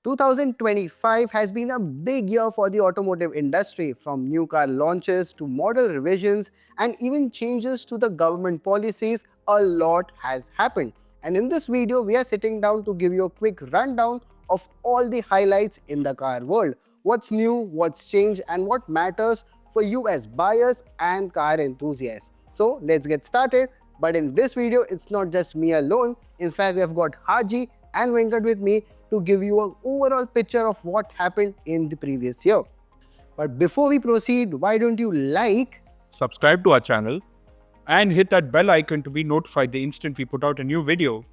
2025 has been a big year for the automotive industry, from new car launches to model revisions and even changes to the government policies. A lot has happened. And in this video, we are sitting down to give you a quick rundown of all the highlights in the car world. What's new, what's changed, and what matters for you as buyers and car enthusiasts. So let's get started. But in this video, it's not just me alone. In fact, we have got Haji and Venkat with me to give you an overall picture of what happened in the previous year. But before we proceed, why don't you like, subscribe to our channel, and hit that bell icon to be notified the instant we put out a new video.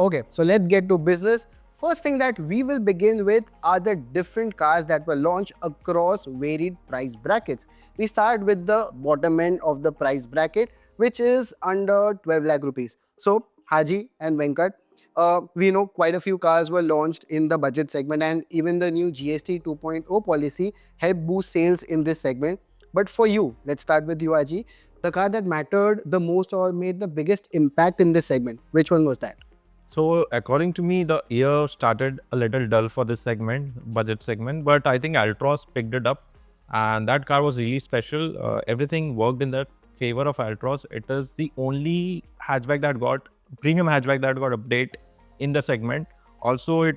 Okay, so let's get to business. First thing that we will begin with are the different cars that were launched across varied price brackets. We start with the bottom end of the price bracket, which is under 12 lakh rupees. So Haji and Venkat, we know quite a few cars were launched in the budget segment, and even the new GST 2.0 policy helped boost sales in this segment. But for you, let's start with you, Haji. The car that mattered the most or made the biggest impact in this segment, which one was that? So according to me, the year started a little dull for this segment, budget segment, but I think Altroz picked it up, and that car was really special. Everything worked in the favor of Altroz. It is the only premium hatchback that got update in the segment. Also,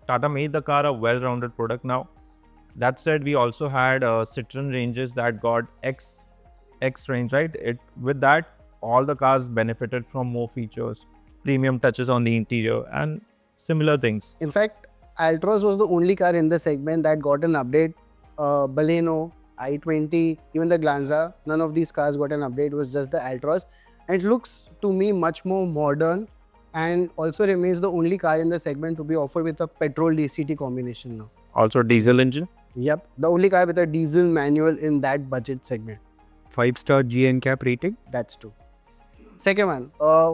Tata made the car a well-rounded product now. That said, we also had Citroen ranges that got X range, right? With that, all the cars benefited from more features, premium touches on the interior, and similar things. In fact, Altroz was the only car in the segment that got an update. Baleno, i20, even the Glanza, none of these cars got an update. It was just the Altroz. And it looks to me much more modern, and also remains the only car in the segment to be offered with a petrol DCT combination now. Also diesel engine. Yep, the only car with a diesel manual in that budget segment. 5-star GNCAP rating. That's true. Second one,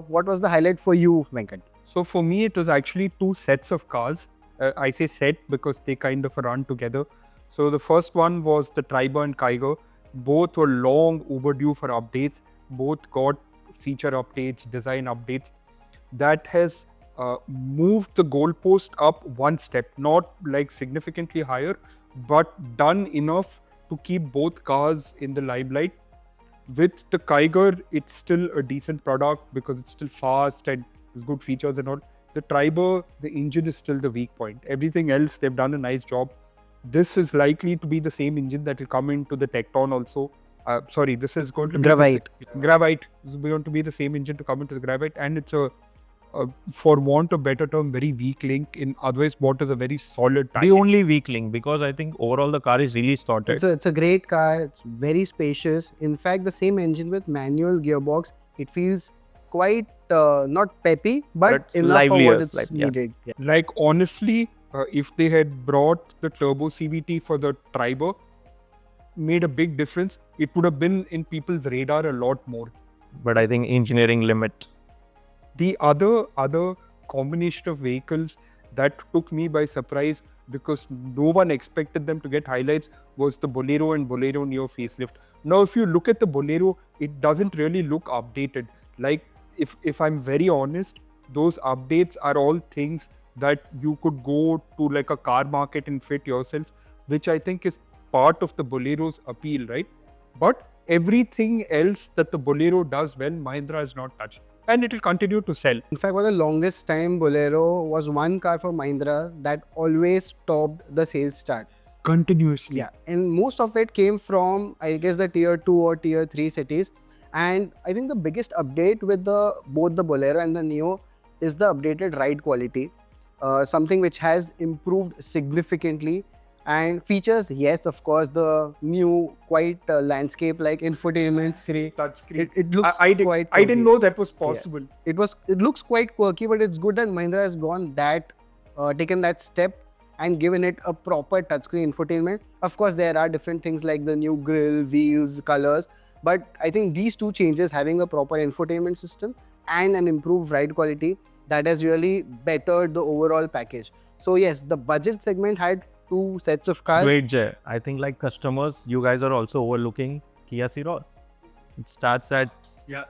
what was the highlight for you, Venkat? So for me, it was actually two sets of cars. I say set because they kind of run together. So the first one was the Triber and Kiger. Both were long overdue for updates. Both got feature updates, design updates. That has moved the goalpost up one step, not like significantly higher, but done enough to keep both cars in the limelight. With the Kiger, it's still a decent product because it's still fast and there's good features and all. The Triber, the engine is still the weak point. Everything else, they've done a nice job. This is likely to be the same engine that will come into the Tecton also. This is going to be Gravite. Gravite is going to be the same engine to come into the Gravite, and it's for want of better term, very weak link. In otherwise, what is a very solid The only weak link, because I think overall the car is really sorted. It's a great car. It's very spacious. In fact, the same engine with manual gearbox, it feels quite not peppy, but enough for what it's needed. Yeah. Like honestly, if they had brought the turbo CVT for the Triber, made a big difference. It would have been in people's radar a lot more. But I think engineering limit. The other combination of vehicles that took me by surprise, because no one expected them to get highlights, was the Bolero and Bolero Neo facelift. Now, if you look at the Bolero, it doesn't really look updated. Like, if I'm very honest, those updates are all things that you could go to like a car market and fit yourself, which I think is part of the Bolero's appeal, right? But everything else that the Bolero does well, Mahindra has not touched. And it will continue to sell. In fact, for the longest time, Bolero was one car for Mahindra that always topped the sales chart. Continuously. Yeah, and most of it came from, I guess, the tier 2 or tier 3 cities. And I think the biggest update with both the Bolero and the Neo is the updated ride quality. Something which has improved significantly. And features, yes, of course, the new quite landscape like infotainment screen. Touchscreen. It looks I quite didn't quirky. know that was possible. Yeah. It looks quite quirky, but it's good that Mahindra has taken that step and given it a proper touchscreen infotainment. Of course, there are different things like the new grille, wheels, colors, but I think these two changes, having a proper infotainment system and an improved ride quality, that has really bettered the overall package. So yes, the budget segment had two sets of cars. Wait, Jay, I think like customers, you guys are also overlooking Kia Ceros. It starts at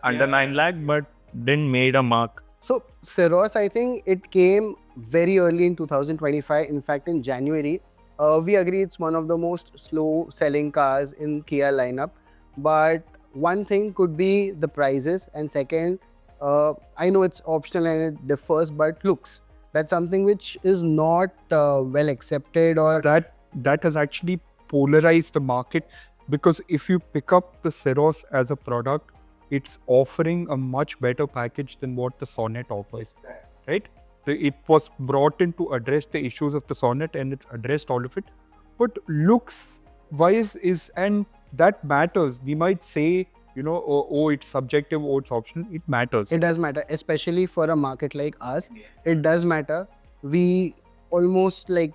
under 9 lakh, but didn't made a mark. So Ceros, I think it came very early in 2025. In fact, in January, we agree it's one of the most slow selling cars in Kia lineup. But one thing could be the prices, and second, I know it's optional and it differs, but looks. That's something which is not well accepted, or That has actually polarized the market, because if you pick up the Ceros as a product, it's offering a much better package than what the Sonnet offers, right? It was brought in to address the issues of the Sonnet, and it's addressed all of it. But looks wise and that matters. We might say, oh, it's subjective, oh, it's optional. It matters. It does matter, especially for a market like us. It does matter. We almost like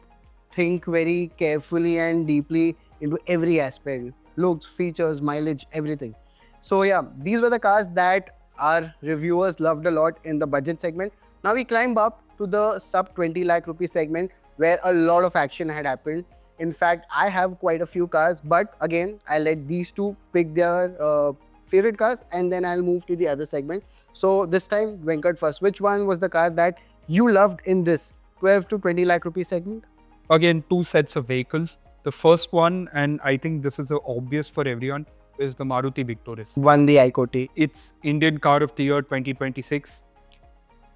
think very carefully and deeply into every aspect: looks, features, mileage, everything. So yeah, these were the cars that our reviewers loved a lot in the budget segment. Now we climb up to the sub 20 lakh rupee segment, where a lot of action had happened. In fact, I have quite a few cars, but again, I'll let these two pick their favorite cars, and then I'll move to the other segment. So this time, Venkat first. Which one was the car that you loved in this 12 to 20 lakh rupee segment? Again, two sets of vehicles. The first one, and I think this is obvious for everyone, is the Maruti Victoris. Won the Icoti. It's Indian Car of the Year 2026.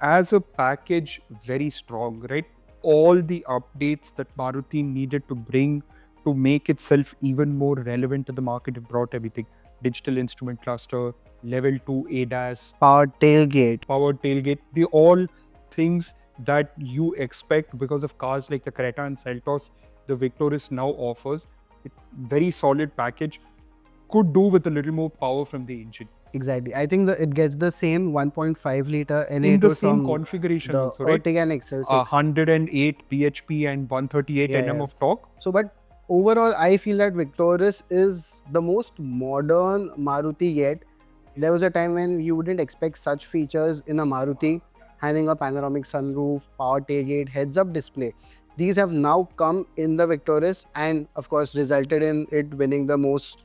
As a package, very strong, right? All the updates that Maruti needed to bring to make itself even more relevant to the market, it brought everything. Digital instrument cluster, level 2 ADAS, Powered tailgate. the all things that you expect because of cars like the Creta and Seltos, the Victoris now offers. Very solid package. Could do with a little more power from the engine. Exactly. I think it gets the same 1.5 liter N8 In the same from configuration the also, right? Ertiga and XL6. 108 bhp and 138 Nm of torque. So, but overall, I feel that Victoris is the most modern Maruti yet. There was a time when you wouldn't expect such features in a Maruti, having a panoramic sunroof, power tailgate, heads-up display. These have now come in the Victoris, and of course resulted in it winning the most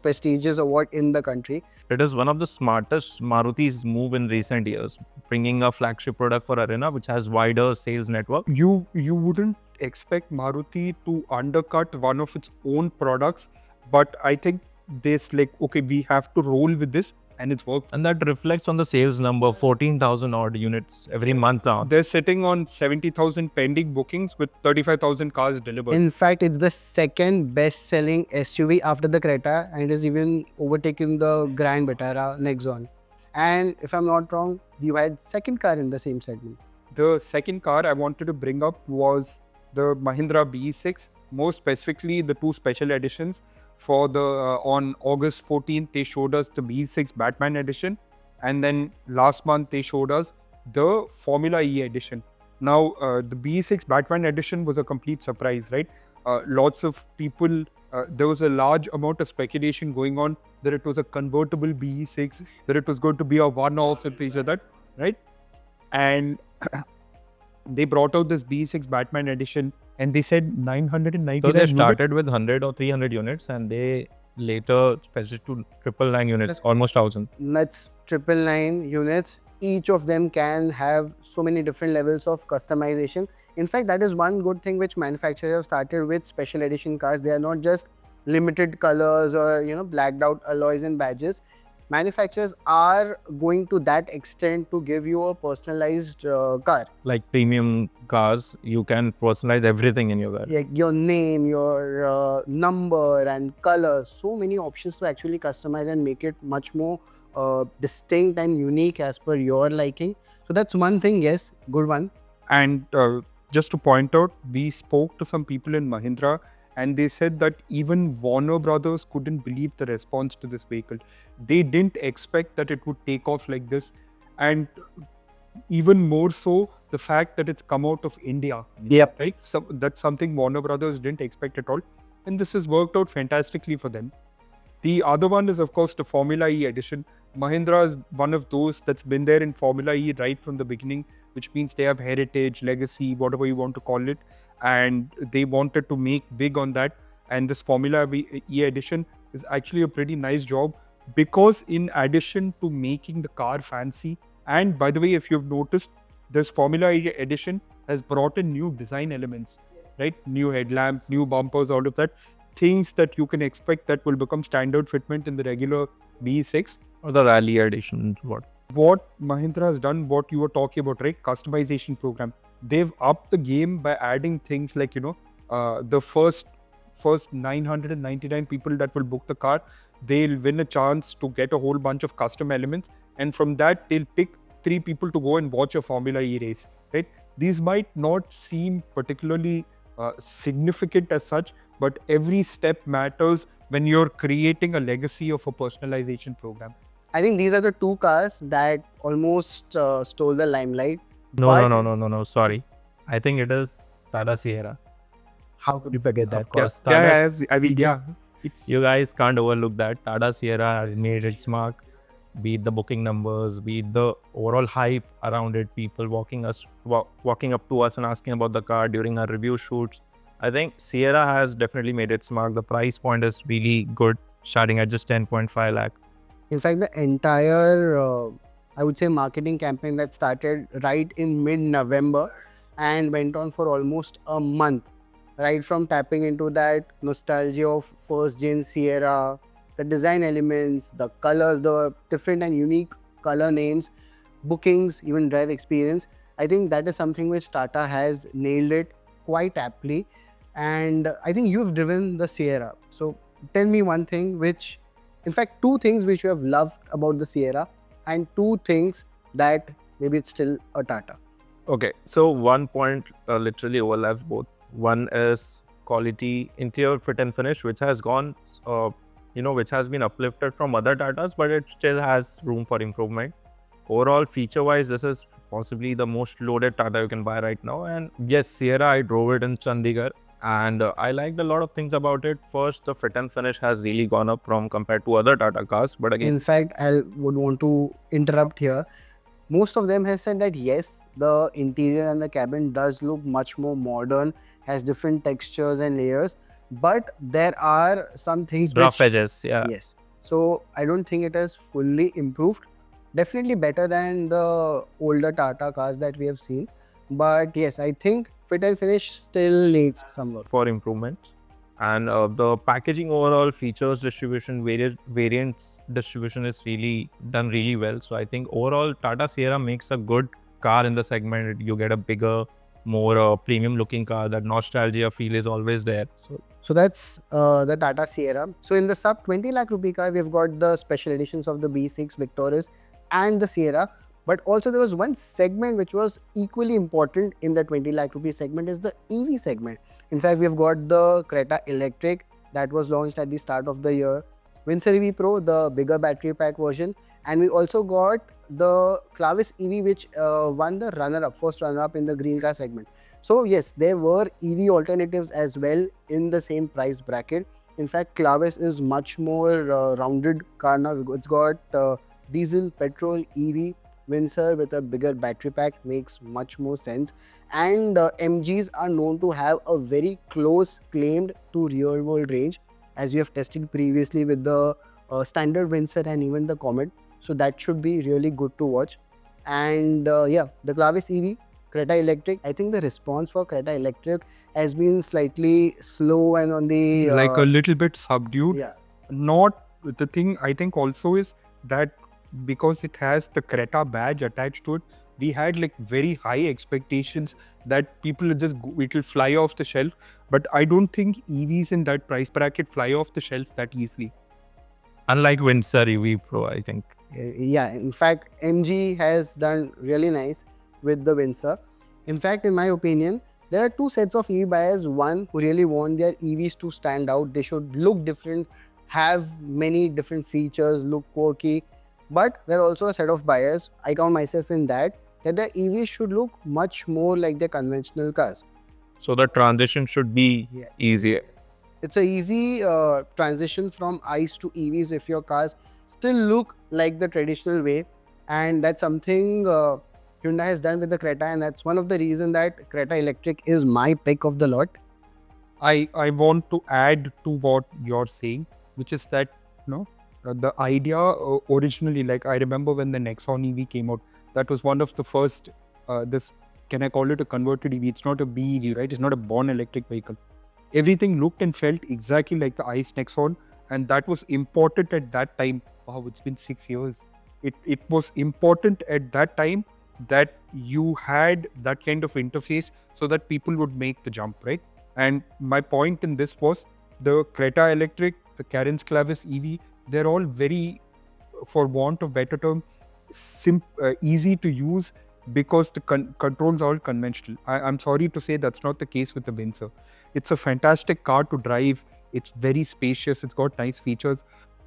prestigious award in the country. It is one of the smartest Maruti's move in recent years, bringing a flagship product for Arena, which has wider sales network. You wouldn't expect Maruti to undercut one of its own products, but I think this okay, we have to roll with this, and it's worked. And that reflects on the sales number, 14,000 odd units every month now. They're sitting on 70,000 pending bookings with 35,000 cars delivered. In fact, it's the second best-selling SUV after the Creta, and it has even overtaken the Grand Vitara Nexon. And if I'm not wrong, you had second car in the same segment. The second car I wanted to bring up was the Mahindra BE6, more specifically the two special editions. For the on August 14th, they showed us the BE6 Batman edition, and then last month they showed us the Formula E edition. Now, the BE6 Batman edition was a complete surprise, right? Lots of people, there was a large amount of speculation going on that it was a convertible BE6, that it was going to be a one-off and things like that, right? And they brought out this BE6 Batman edition, and they said 999 So they started with 100 or 300 units, and they later specified it to 999 units, almost 1,000. That's 999 units. Each of them can have so many different levels of customization. In fact, that is one good thing which manufacturers have started with special edition cars. They are not just limited colors or blacked out alloys and badges. Manufacturers are going to that extent to give you a personalized car. Like premium cars, you can personalize everything in your car. Like your name, your number and color. So many options to actually customize and make it much more distinct and unique as per your liking. So that's one thing, yes, good one. And just to point out, we spoke to some people in Mahindra, and they said that even Warner Brothers couldn't believe the response to this vehicle. They didn't expect that it would take off like this. And even more so, the fact that it's come out of India. Yep. Right? So that's something Warner Brothers didn't expect at all. And this has worked out fantastically for them. The other one is, of course, the Formula E edition. Mahindra is one of those that's been there in Formula E right from the beginning, which means they have heritage, legacy, whatever you want to call it. And they wanted to make big on that. And this Formula E edition is actually a pretty nice job, because in addition to making the car fancy, and by the way, if you've noticed, this Formula E edition has brought in new design elements, right? New headlamps, new bumpers, all of that. Things that you can expect that will become standard fitment in the regular B6. Or the rally edition, What Mahindra has done, what you were talking about, right? Customization program. They've upped the game by adding things like, the first 999 people that will book the car, they'll win a chance to get a whole bunch of custom elements, and from that they'll pick 3 people to go and watch a Formula E race, right? These might not seem particularly significant as such, but every step matters when you're creating a legacy of a personalization program. I think these are the two cars that almost stole the limelight. No. Sorry. I think it is Tata Sierra. How could you forget that? Of course. You guys can't overlook that. Tata Sierra has made its mark. Be it the booking numbers, be it the overall hype around it, people walking up to us and asking about the car during our review shoots. I think Sierra has definitely made its mark. The price point is really good, starting at just 10.5 lakh. In fact, the entire, I would say, marketing campaign that started right in mid-November and went on for almost a month, right from tapping into that nostalgia of first-gen Sierra, the design elements, the colors, the different and unique color names, bookings, even drive experience. I think that is something which Tata has nailed it quite aptly. And I think you've driven the Sierra. So tell me one thing which, in fact, two things which you have loved about the Sierra and two things that maybe it's still a Tata. Okay, so one point literally overlaps both. One is quality interior fit and finish, which has gone, which has been uplifted from other Tatas, but it still has room for improvement. Overall, feature-wise, this is possibly the most loaded Tata you can buy right now. And yes, Sierra, I drove it in Chandigarh, and I liked a lot of things about it. First, the fit and finish has really gone up from compared to other Tata cars. But again, in fact, I would want to interrupt here. Most of them have said that yes, the interior and the cabin does look much more modern, has different textures and layers, but there are some things rough which, edges, yeah. Yes. So I don't think it has fully improved. Definitely better than the older Tata cars that we have seen. But yes, I think fit and finish still needs some work. For improvement. And the packaging overall features distribution, variants distribution is really done really well. So I think overall Tata Sierra makes a good car in the segment. You get a bigger, more premium looking car. That nostalgia feel is always there. So that's the Tata Sierra. So in the sub 20 lakh rupee car, we've got the special editions of the B6 Victoris and the Sierra. But also there was one segment which was equally important in the 20 lakh rupee segment is the EV segment. In fact, we've got the Creta Electric that was launched at the start of the year. Windsor EV Pro, the bigger battery pack version. And we also got the Clavis EV which won the first runner-up in the green car segment. So yes, there were EV alternatives as well in the same price bracket. In fact, Clavis is much more rounded car now. It's got diesel, petrol, EV. Windsor with a bigger battery pack makes much more sense. And MGs are known to have a very close claimed to real world range, as we have tested previously with the standard Windsor and even the Comet. So that should be really good to watch. And the Clavis EV, Creta Electric, I think the response for Creta Electric has been slightly slow and on the... like a little bit subdued. Yeah. Not the thing I think also is that because it has the Creta badge attached to it, we had like very high expectations that people it will fly off the shelf. But I don't think EVs in that price bracket fly off the shelf that easily. Unlike Windsor EV Pro, I think. Yeah, in fact, MG has done really nice with the Windsor. In fact, in my opinion, there are two sets of EV buyers. One who really want their EVs to stand out. They should look different, have many different features, look quirky. But there are also a set of buyers, I count myself in that the EVs should look much more like the conventional cars. So the transition should be easier. It's a easy transition from ICE to EVs if your cars still look like the traditional way. And that's something Hyundai has done with the Creta, and that's one of the reasons that Creta Electric is my pick of the lot. I want to add to what you're saying, which is that, the idea originally, like I remember when the Nexon EV came out, that was one of the first, this can I call it a converted EV? It's not a BEV, right? It's not a born electric vehicle. Everything looked and felt exactly like the ICE Nexon, and that was important at that time. Wow, it's been 6 years. It was important at that time that you had that kind of interface so that people would make the jump, right? And my point in this was the Creta Electric, the Karen's Clavis EV, they're all very, for want of better term, easy to use because the controls are all conventional. I'm sorry to say that's not the case with the Windsor. It's a fantastic car to drive. It's very spacious. It's got nice features.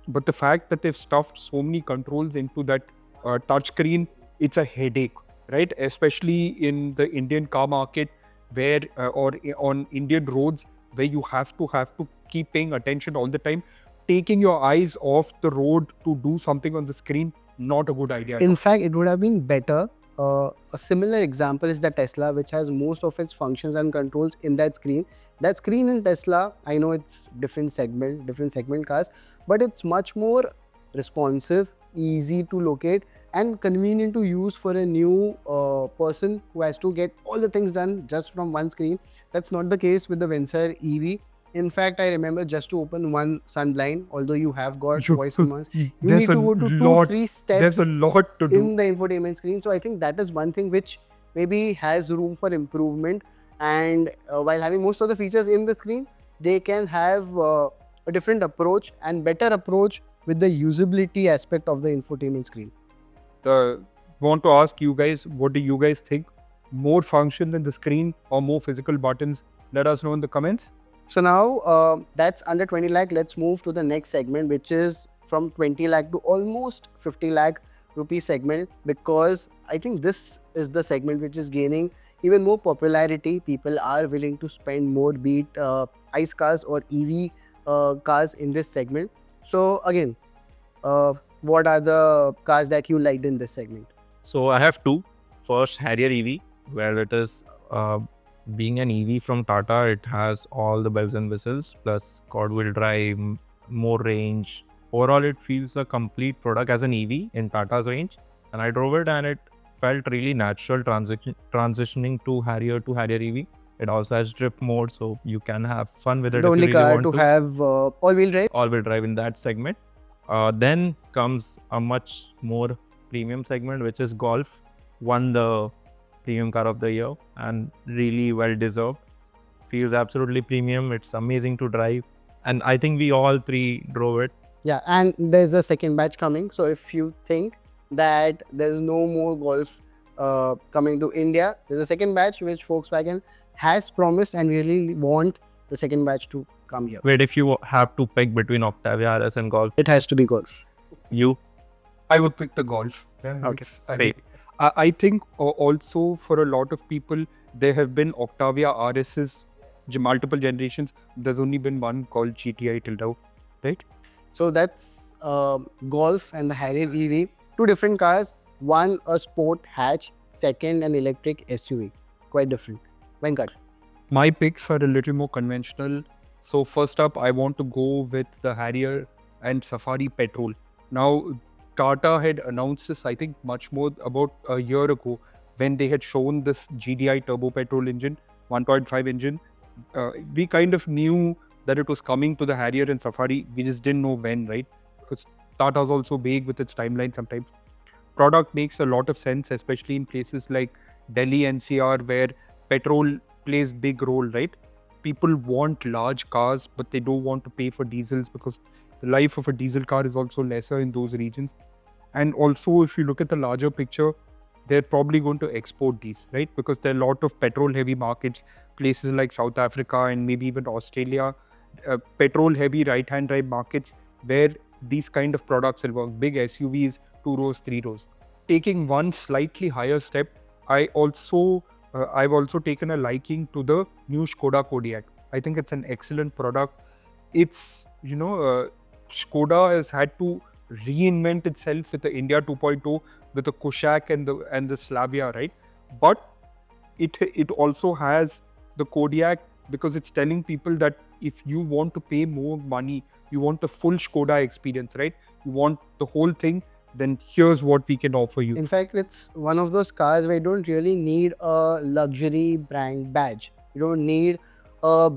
But the fact that they've stuffed so many controls into that touchscreen, it's a headache, right? Especially in the Indian car market where, on Indian roads where you have to keep paying attention all the time. Taking your eyes off the road to do something on the screen, not a good idea. In fact, it would have been better. A similar example is the Tesla, which has most of its functions and controls in that screen. That screen in Tesla, I know it's different segment cars, but it's much more responsive, easy to locate, and convenient to use for a new person who has to get all the things done just from one screen. That's not the case with the Vencer EV. In fact, I remember just to open one sun blind, although you have got voice commands, you need to go to 2-3 steps There's a lot to do. in the infotainment screen. So I think that is one thing which maybe has room for improvement. And while having most of the features in the screen, they can have a different approach and better approach with the usability aspect of the infotainment screen. Want to ask you guys, what do you guys think? More function in the screen or more physical buttons? Let us know in the comments. So now that's under 20 lakh. Let's move to the next segment, which is from 20 lakh to almost 50 lakh rupee segment, because I think this is the segment which is gaining even more popularity. People are willing to spend more, be it ICE cars or EV cars in this segment. So again, what are the cars that you liked in this segment? So I have two. First, Harrier EV, where it is being an EV from Tata, it has all the bells and whistles, plus quad-wheel drive, more range. Overall, it feels a complete product as an EV in Tata's range. And I drove it and it felt really natural transitioning to Harrier EV. It also has drift mode, so you can have fun with it. The if only you really car want to have all-wheel drive. All-wheel drive in that segment. Then comes a much more premium segment, which is Golf. Won the premium car of the year and really well deserved. Feels absolutely premium. It's amazing to drive, and I think we all three drove it. Yeah, and there's a second batch coming. So if you think that there's no more Golf coming to India, there's a second batch which Volkswagen has promised, and really want the second batch to come here. Wait, if you have to pick between Octavia RS and Golf, It has to be Golf. you I would pick the Golf. Okay. say I think also for a lot of people, there have been Octavia RS's multiple generations. There's only been one called GTI till now, right? So that's Golf and the Harrier EV. Two different cars. One a sport hatch, second an electric SUV. Quite different. Venkat. My picks are a little more conventional. So first up, I want to go with the Harrier and Safari Petrol. Now, Tata had announced this, I think, much more about a year ago when they had shown this GDI turbo petrol engine, 1.5 engine. We kind of knew that it was coming to the Harrier and Safari. We just didn't know when, right? Because Tata's also vague with its timeline sometimes. Product makes a lot of sense, especially in places like Delhi NCR where petrol plays big role, right? People want large cars, but they don't want to pay for diesels because the life of a diesel car is also lesser in those regions. And also, if you look at the larger picture, they're probably going to export these, right? Because there are a lot of petrol-heavy markets, places like South Africa and maybe even Australia, petrol-heavy right-hand drive markets where these kind of products will work. Big SUVs, 2 rows, 3 rows. Taking one slightly higher step, I've also taken a liking to the new Skoda Kodiaq. I think it's an excellent product. It's, Skoda has had to reinvent itself with the India 2.0, with the Kodiaq and the Slavia, right? But it also has the Kodiaq because it's telling people that if you want to pay more money, you want the full Skoda experience, right? You want the whole thing, then here's what we can offer you. In fact, it's one of those cars where you don't really need a luxury brand badge. You don't need a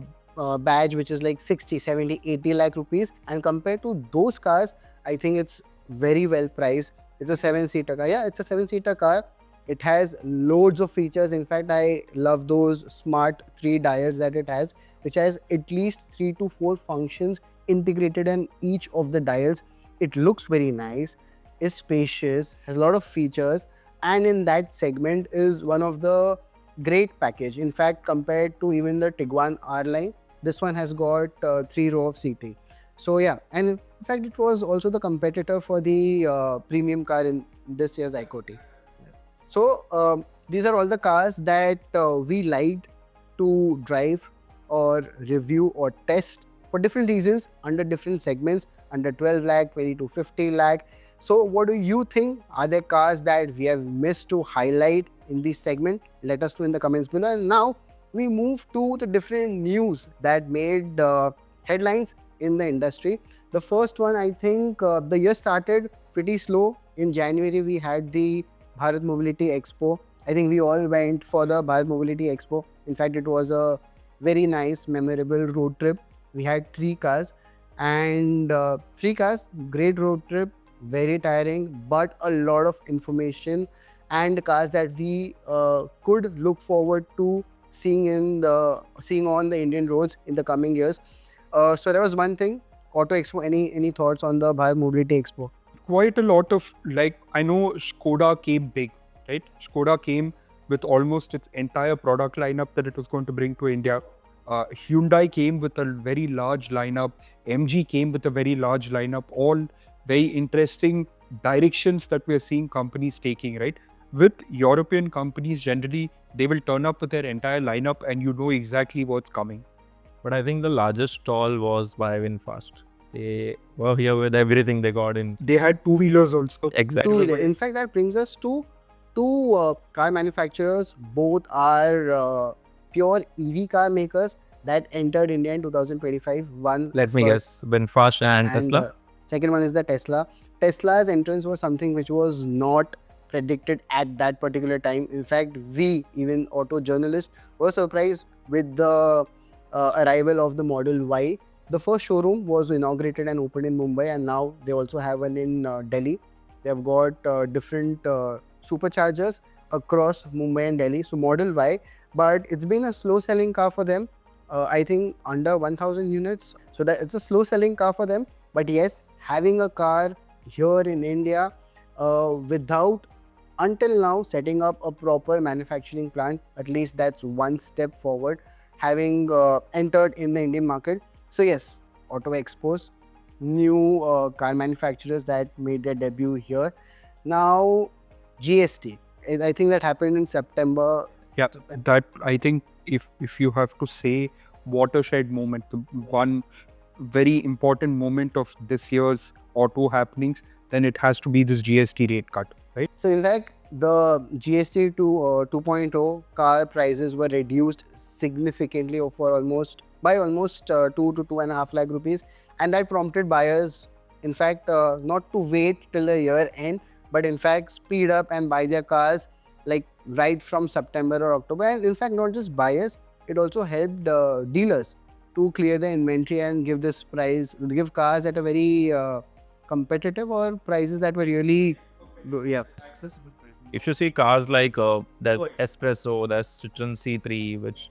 badge which is like 60, 70, 80 lakh rupees. And compared to those cars, I think it's very well priced. It's a seven-seater car. Yeah, it's a seven-seater car. It has loads of features. In fact, I love those smart 3 dials that it has, which has at least 3 to 4 functions integrated in each of the dials. It looks very nice, is spacious, has a lot of features, and in that segment is one of the great package. In fact, compared to even the Tiguan R line, this one has got 3 row of seating. So yeah, and in fact, it was also the competitor for the premium car in this year's ICOT. So these are all the cars that we liked to drive or review or test for different reasons under different segments, under 12 lakh, 20 to 50 lakh. So what do you think? Are there cars that we have missed to highlight in this segment? Let us know in the comments below. And now we move to the different news that made headlines in the industry. The first one, I think the year started pretty slow. In January, we had the Bharat Mobility Expo. I think we all went for the Bharat Mobility Expo. In fact, it was a very nice, memorable road trip. We had 3 cars and 3 cars, great road trip, very tiring, but a lot of information and cars that we could look forward to seeing on the Indian roads in the coming years. So that was one thing. Auto Expo. Any thoughts on the Bharat Mobility Expo? Quite a lot of, like, I know Skoda came big, right? Skoda came with almost its entire product lineup that it was going to bring to India. Hyundai came with a very large lineup. MG came with a very large lineup. All very interesting directions that we are seeing companies taking, right? With European companies, generally, they will turn up with their entire lineup and you know exactly what's coming. But I think the largest stall was by VinFast. They were here with everything they got in. They had two-wheelers also. Exactly. Two-wheeler. In fact, that brings us to two car manufacturers. Both are pure EV car makers that entered India in 2025. One, Let me guess, VinFast and Tesla. the second one is the Tesla. Tesla's entrance was something which was not predicted at that particular time. In fact, we, even auto journalists, were surprised with the arrival of the Model Y. The first showroom was inaugurated and opened in Mumbai, and now they also have one in Delhi. They have got different superchargers across Mumbai and Delhi. So Model Y, but it's been a slow selling car for them. I think under 1000 units. So that it's a slow selling car for them. But yes, having a car here in India without until now setting up a proper manufacturing plant, at least that's one step forward, having entered in the Indian market. So yes, Auto Expos, new car manufacturers that made their debut here. Now GST, I think that happened in September. Yeah, that I think if you have to say watershed moment, the one very important moment of this year's auto happenings, then it has to be this GST rate cut, right? So in fact, the GST 2.0 car prices were reduced significantly by almost 2 to 2.5 lakh rupees, and that prompted buyers, in fact, not to wait till the year end, but in fact speed up and buy their cars like right from September or October. And in fact, not just buyers, it also helped dealers to clear the inventory and give cars at a very competitive or prices that were really accessible. If you see cars like there's Espresso, there's Citroen C3, which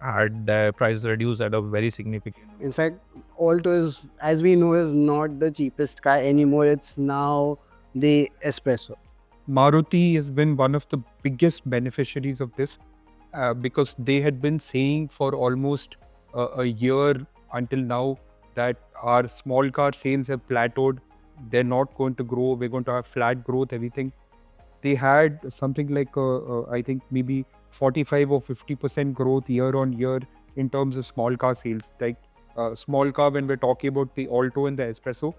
had their price reduced at a very significant. In fact, Alto is, as we know, is not the cheapest car anymore. It's now the Espresso. Maruti has been one of the biggest beneficiaries of this because they had been saying for almost a year until now that our small car sales have plateaued. They're not going to grow. We're going to have flat growth, everything. They had something like, I think maybe 45 or 50% growth year on year in terms of small car sales. Like small car, when we're talking about the Alto and the Espresso,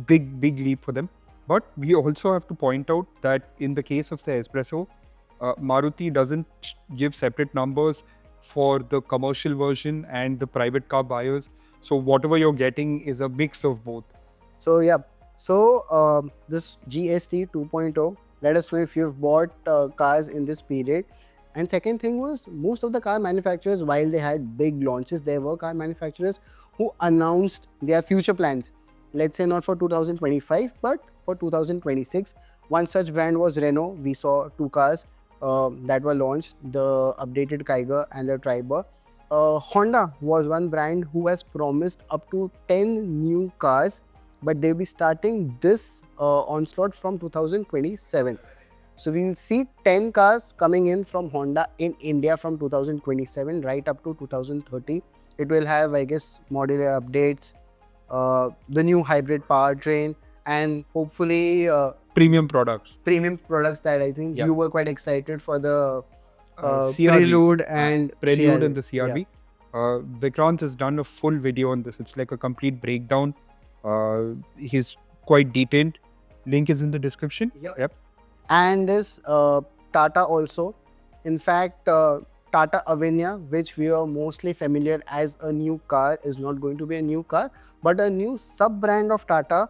big leap for them. But we also have to point out that in the case of the Espresso, Maruti doesn't give separate numbers for the commercial version and the private car buyers. So whatever you're getting is a mix of both. So yeah, So this GST 2.0, let us know if you've bought cars in this period. And second thing was, most of the car manufacturers, while they had big launches, there were car manufacturers who announced their future plans. Let's say not for 2025, but for 2026. One such brand was Renault. We saw two cars that were launched, the updated Kiger and the Triber. Honda was one brand who has promised up to 10 new cars, but they'll be starting this onslaught from 2027. So we'll see 10 cars coming in from Honda in India from 2027 right up to 2030. It will have, I guess, modular updates, the new hybrid powertrain, and hopefully Premium products. premium products that I think Yeah. you were quite excited for the CRV. Prelude and Prelude CRV. and the CRV. Vikrant has done a full video on this. It's like a complete breakdown. He's quite detailed. Link is in the description. Yep. And this Tata also. In fact, Tata Avinya, which we are mostly familiar as a new car, is not going to be a new car, but a new sub-brand of Tata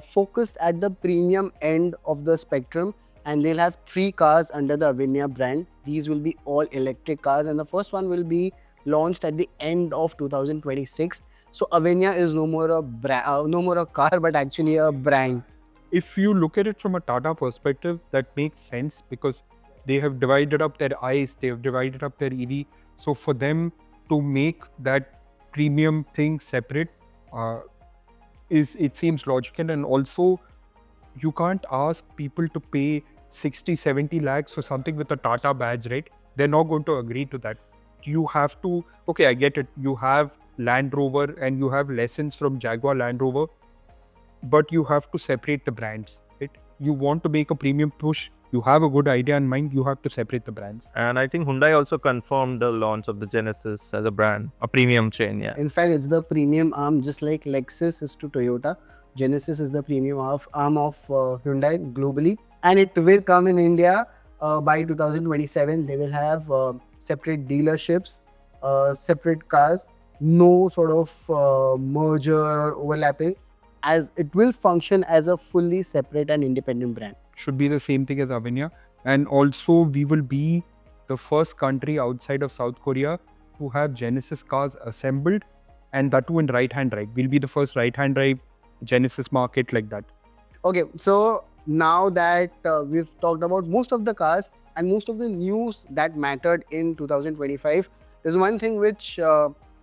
focused at the premium end of the spectrum. And they'll have 3 cars under the Avinya brand. These will be all electric cars, and the first one will be launched at the end of 2026. So Avinya is no more a car, but actually a brand. If you look at it from a Tata perspective, that makes sense because they have divided up their ICE, they have divided up their EV. So for them to make that premium thing separate, it seems logical. And also, you can't ask people to pay 60-70 lakhs for something with a Tata badge, right? They're not going to agree to that. You have to, okay, I get it. You have Land Rover and you have lessons from Jaguar Land Rover, but you have to separate the brands, right? You want to make a premium push, you have a good idea in mind, you have to separate the brands. And I think Hyundai also confirmed the launch of the Genesis as a brand, a premium chain. Yeah. In fact, it's the premium arm, just like Lexus is to Toyota. Genesis is the premium arm of Hyundai globally, and it will come in India by 2027. They will have separate dealerships, separate cars, no sort of merger or overlapping, as it will function as a fully separate and independent brand. Should be the same thing as Avinya. And also, we will be the first country outside of South Korea to have Genesis cars assembled, and that too in right-hand drive. We'll be the first right-hand drive Genesis market like that. Okay, so now that we've talked about most of the cars and most of the news that mattered in 2025, there's one thing which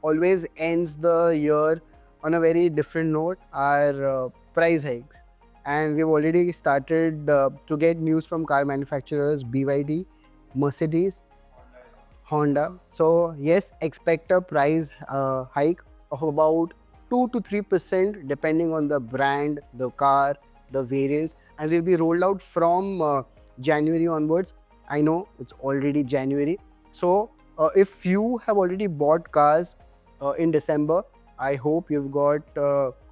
always ends the year on a very different note, are price hikes. And we've already started to get news from car manufacturers, BYD, Mercedes, Honda. So yes, expect a price hike of about 2 to 3% depending on the brand, the car, the variants, and they'll be rolled out from January onwards. I know it's already January. So if you have already bought cars in December, I hope you've got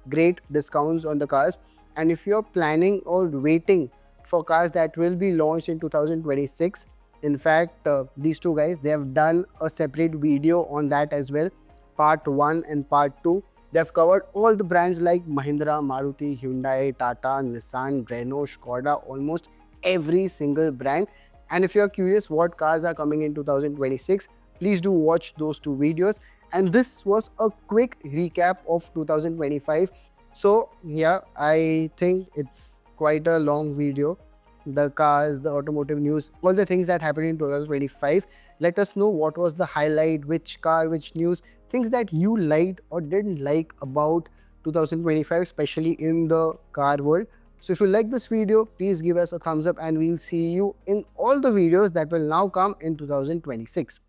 great discounts on the cars. And if you're planning or waiting for cars that will be launched in 2026, in fact, these two guys, they have done a separate video on that as well, part 1 and part 2. They've covered all the brands like Mahindra, Maruti, Hyundai, Tata, Nissan, Renault, Skoda, almost every single brand. And if you're curious what cars are coming in 2026, please do watch those 2 videos. And this was a quick recap of 2025. So yeah, I think it's quite a long video. The cars, the automotive news, all the things that happened in 2025. Let us know what was the highlight, which car, which news, things that you liked or didn't like about 2025, especially in the car world. So if you like this video, please give us a thumbs up, and we'll see you in all the videos that will now come in 2026.